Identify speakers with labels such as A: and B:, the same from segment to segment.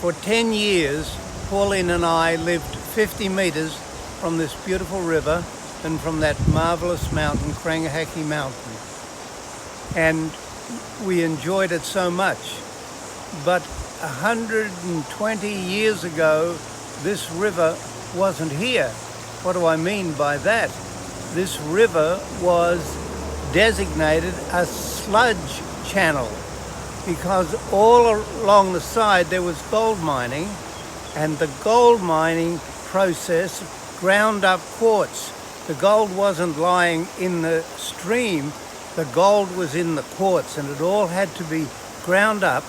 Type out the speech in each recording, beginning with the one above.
A: For 10 years, Pauline and I lived 50 metres from this beautiful river and from that marvellous mountain, Karangahake Mountain. And we enjoyed it so much. But 120 years ago, this river wasn't here. What do I mean by that? This river was designated a sludge channel because all along the side there was gold mining, and the gold mining process ground up quartz. The gold wasn't lying in the stream, the gold was in the quartz, and it all had to be ground up,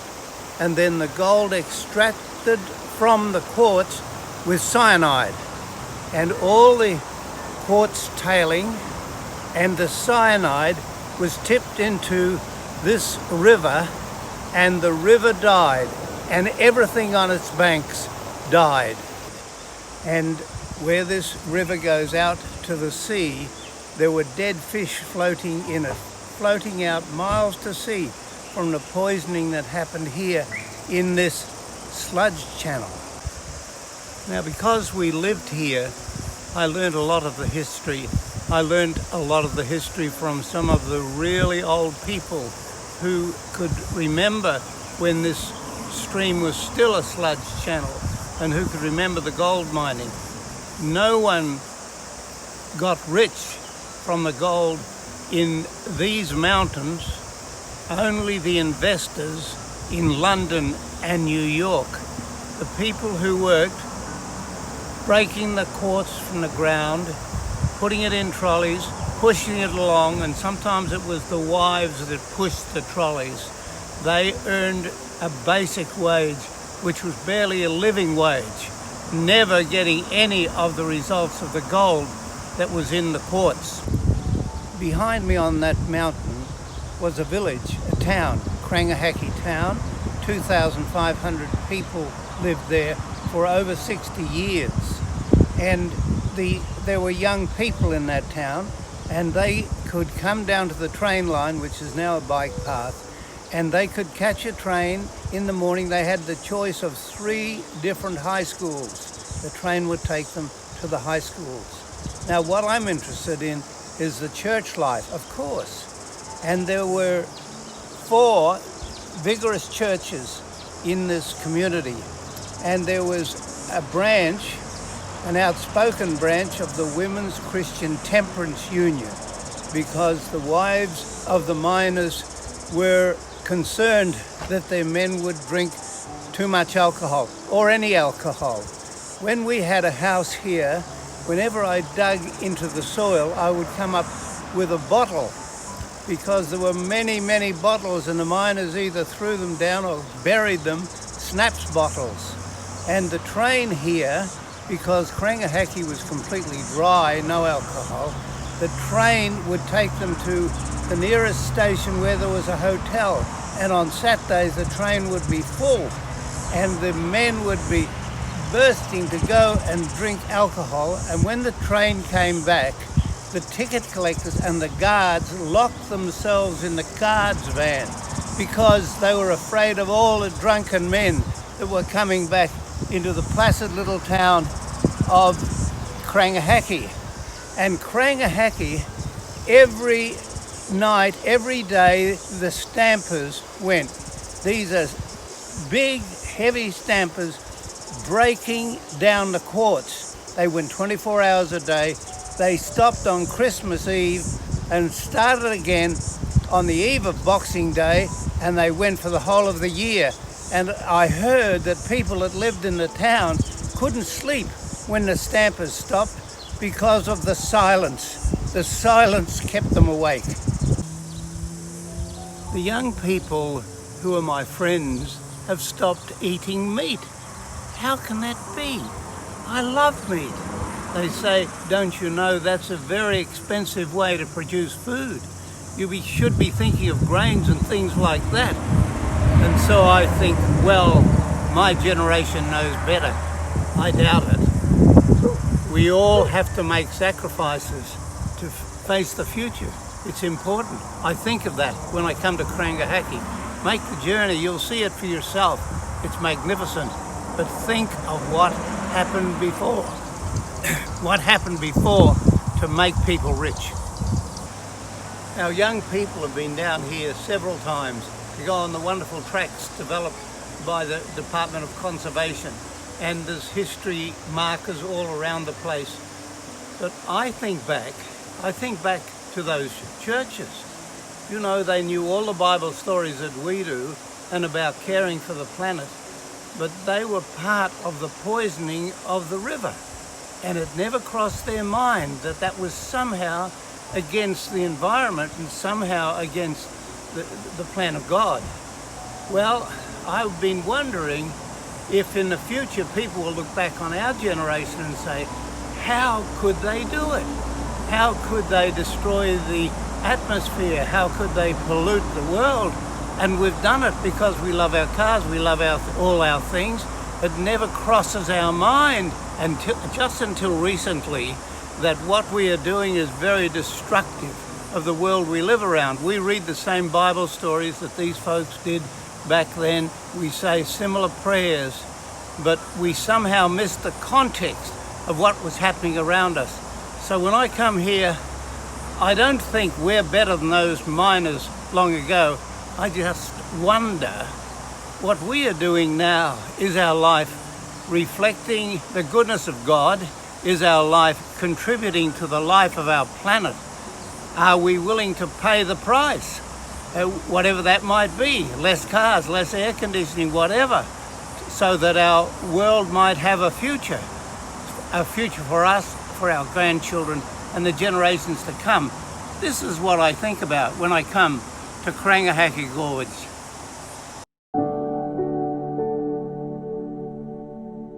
A: and then the gold extracted from the quartz with cyanide. And all the quartz tailing and the cyanide was tipped into this river, and the river died, and everything on its banks died. And where this river goes out to the sea, there were dead fish floating in it, floating out miles to sea from the poisoning that happened here in this sludge channel. Now, because we lived here, I learned a lot of the history. I learned a lot of the history from some of the really old people who could remember when this stream was still a sludge channel and who could remember the gold mining. No one got rich from the gold in these mountains, only the investors in London and New York. The people who worked breaking the quartz from the ground, putting it in trolleys, pushing it along, and sometimes it was the wives that pushed the trolleys. They earned a basic wage, which was barely a living wage, never getting any of the results of the gold that was in the quartz. Behind me on that mountain was a village, a town, Karangahake town. 2,500 people lived there for over 60 years. And there were young people in that town, and they could come down to the train line, which is now a bike path, and they could catch a train in the morning. They had the choice of 3 different high schools. The train would take them to the high schools. Now, what I'm interested in is the church life, of course. And there were 4 vigorous churches in this community. And there was a branch, an outspoken branch of the Women's Christian Temperance Union, because the wives of the miners were concerned that their men would drink too much alcohol, or any alcohol. When we had a house here, whenever I dug into the soil, I would come up with a bottle, because there were many, many bottles, and the miners either threw them down or buried them, schnapps bottles. And the train here, because Karangahake was completely dry, no alcohol, the train would take them to the nearest station where there was a hotel. And on Saturdays, the train would be full, and the men would be bursting to go and drink alcohol. And when the train came back, the ticket collectors and the guards locked themselves in the guards' van because they were afraid of all the drunken men that were coming back into the placid little town of Karangahake. And Karangahake, every night, every day, the stampers went. These are big, heavy stampers breaking down the quartz. They went 24 hours a day. They stopped on Christmas Eve and started again on the eve of Boxing Day, and they went for the whole of the year. And I heard that people that lived in the town couldn't sleep when the stampers stopped because of the silence. The silence kept them awake. The young people who are my friends have stopped eating meat. How can that be? I love meat. They say, don't you know that's a very expensive way to produce food? You should be thinking of grains and things like that. And so I think, well, my generation knows better. I doubt it. We all have to make sacrifices to face the future. It's important. I think of that when I come to Karangahake. Make the journey, you'll see it for yourself. It's magnificent. but think of what happened before. What happened before to make people rich. Our young people have been down here several times to go on the wonderful tracks developed by the Department of Conservation, and there's history markers all around the place. But I think back to those churches. You know, they knew all the Bible stories that we do and about caring for the planet, but they were part of the poisoning of the river, and it never crossed their mind that that was somehow against the environment and somehow against the plan of God. Well, I've been wondering if in the future people will look back on our generation and say, how could they do it? How could they destroy the atmosphere? How could they pollute the world? And we've done it because we love our cars, we love all our things. It never crosses our mind just until recently that what we are doing is very destructive of the world we live around. We read the same Bible stories that these folks did back then. We say similar prayers, but we somehow miss the context of what was happening around us. So when I come here, I don't think we're better than those miners long ago. I just wonder what we are doing now. Is our life reflecting the goodness of God? Is our life contributing to the life of our planet? Are we willing to pay the price? Whatever that might be, less cars, less air conditioning, whatever, so that our world might have a future for us, for our grandchildren, and the generations to come. This is what I think about when I come to Karangahake Gorge.